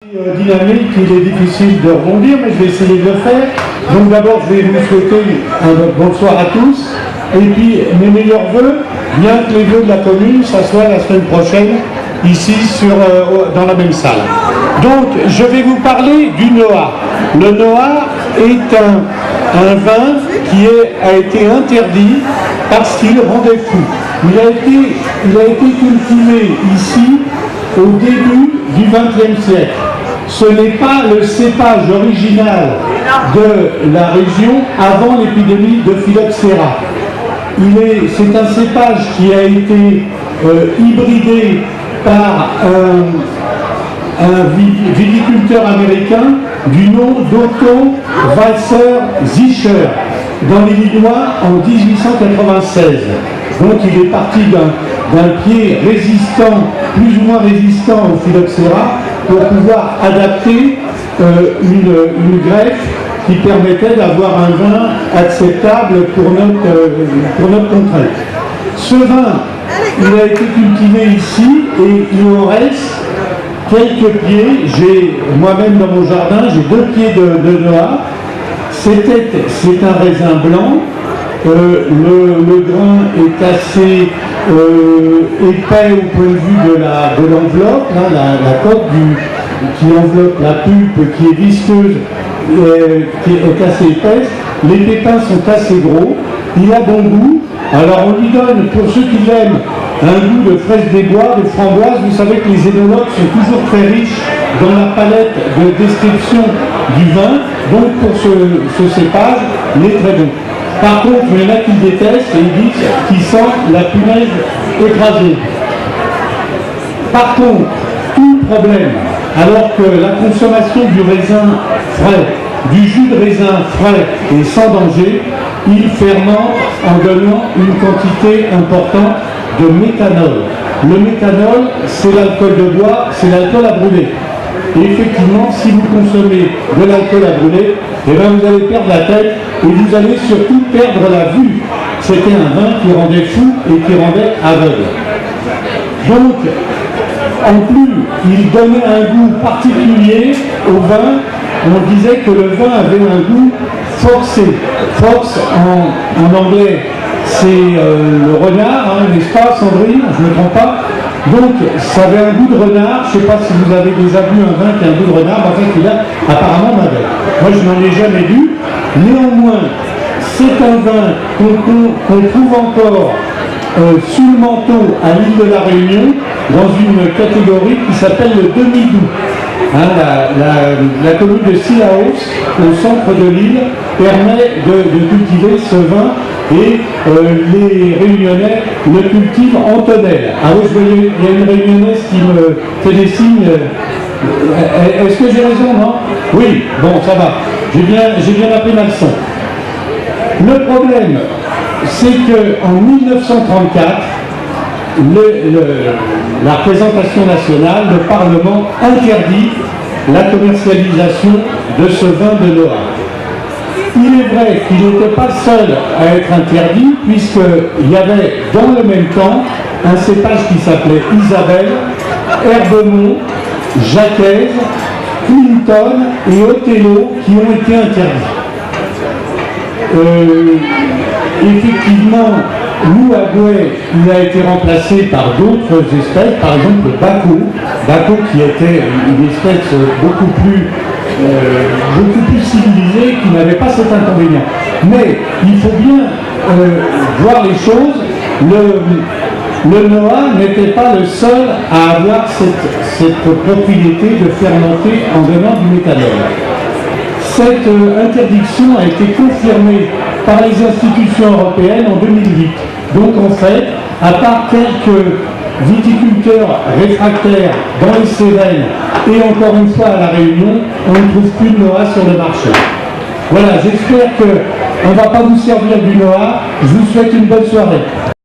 Dynamique, il est difficile de rebondir, mais je vais essayer de le faire. Donc d'abord, je vais vous souhaiter un bonsoir à tous, et puis mes meilleurs vœux, bien que les vœux de la commune, ça soit la semaine prochaine, ici dans la même salle. Donc, je vais vous parler du Noah. Le Noah est un vin qui a été interdit parce qu'il rendait fou. Il a été cultivé ici au début du XXe siècle. Ce n'est pas le cépage original de la région avant l'épidémie de phylloxéra. C'est un cépage qui a été hybridé par un viticulteur américain du nom d'Otto Walser-Zischer dans l'Illinois en 1896. Donc il est parti d'un pied résistant, plus ou moins résistant au phylloxéra, pour pouvoir adapter une greffe qui permettait d'avoir un vin acceptable pour notre contrée. Ce vin, il a été cultivé ici et il en reste quelques pieds. J'ai moi-même dans mon jardin, j'ai 2 pieds de Noah. C'est un raisin blanc. Le grain est assez épais au point de vue de l'enveloppe, hein, la coque qui enveloppe la pulpe qui est visqueuse, qui est assez épaisse. Les pépins sont assez gros. Il a bon goût. Alors on lui donne, pour ceux qui l'aiment, un goût de fraise des bois, de framboise. Vous savez que les énologues sont toujours très riches dans la palette de description du vin. Donc pour ce cépage, il est très bon. Par contre, il y en a qui le détestent et ils disent qu'ils sentent la punaise écrasée. Par contre, tout problème, alors que la consommation du raisin frais, du jus de raisin frais est sans danger, il fermente en donnant une quantité importante de méthanol. Le méthanol, c'est l'alcool de bois, c'est l'alcool à brûler. Et effectivement, si vous consommez de l'alcool à brûler, eh bien vous allez perdre la tête et vous allez surtout perdre la vue. C'était un vin qui rendait fou et qui rendait aveugle. Donc, en plus, il donnait un goût particulier au vin. On disait que le vin avait un goût foxé. Fox, en anglais, c'est le renard, hein, n'est-ce pas, Sandrine? Je ne me trompe pas. Donc, ça avait un goût de renard. Je ne sais pas si vous avez déjà bu un vin qui a un goût de renard, mais en fait, il a apparemment mauvais. Moi, je n'en ai jamais bu. Néanmoins, c'est un vin qu'on trouve encore sous le manteau à l'île de la Réunion, dans une catégorie qui s'appelle le demi-doux. Hein, la commune de Sillaos, au centre de l'île, permet de cultiver ce vin et les Réunionnais le cultivent en tonnelle. Ah oui, je voyais, il y a une Réunionnaise qui me fait des signes. Est-ce que j'ai raison, non? Oui, bon, ça va. J'ai bien appris ma leçon. Le problème, c'est qu'en 1934, la représentation nationale, le Parlement interdit la commercialisation de ce vin de Noah. Il est vrai qu'il n'était pas seul à être interdit, puisqu'il y avait dans le même temps un cépage qui s'appelait Isabelle, Herbemont, Jacquez, Clinton et Othello qui ont été interdits. Effectivement, l'Ouagoué, il a été remplacé par d'autres espèces, par exemple le Baco qui était une espèce beaucoup plus civilisée, qui n'avait pas cet inconvénient. Mais il faut bien voir les choses. Le Noah n'était pas le seul à avoir cette propriété de fermenter en donnant du méthanol. Cette interdiction a été confirmée par les institutions européennes en 2008. Donc en fait, à part quelques viticulteurs réfractaires dans les Cévennes et encore une fois à La Réunion, on ne trouve plus de Noah sur le marché. Voilà, j'espère qu'on ne va pas vous servir du Noah. Je vous souhaite une bonne soirée.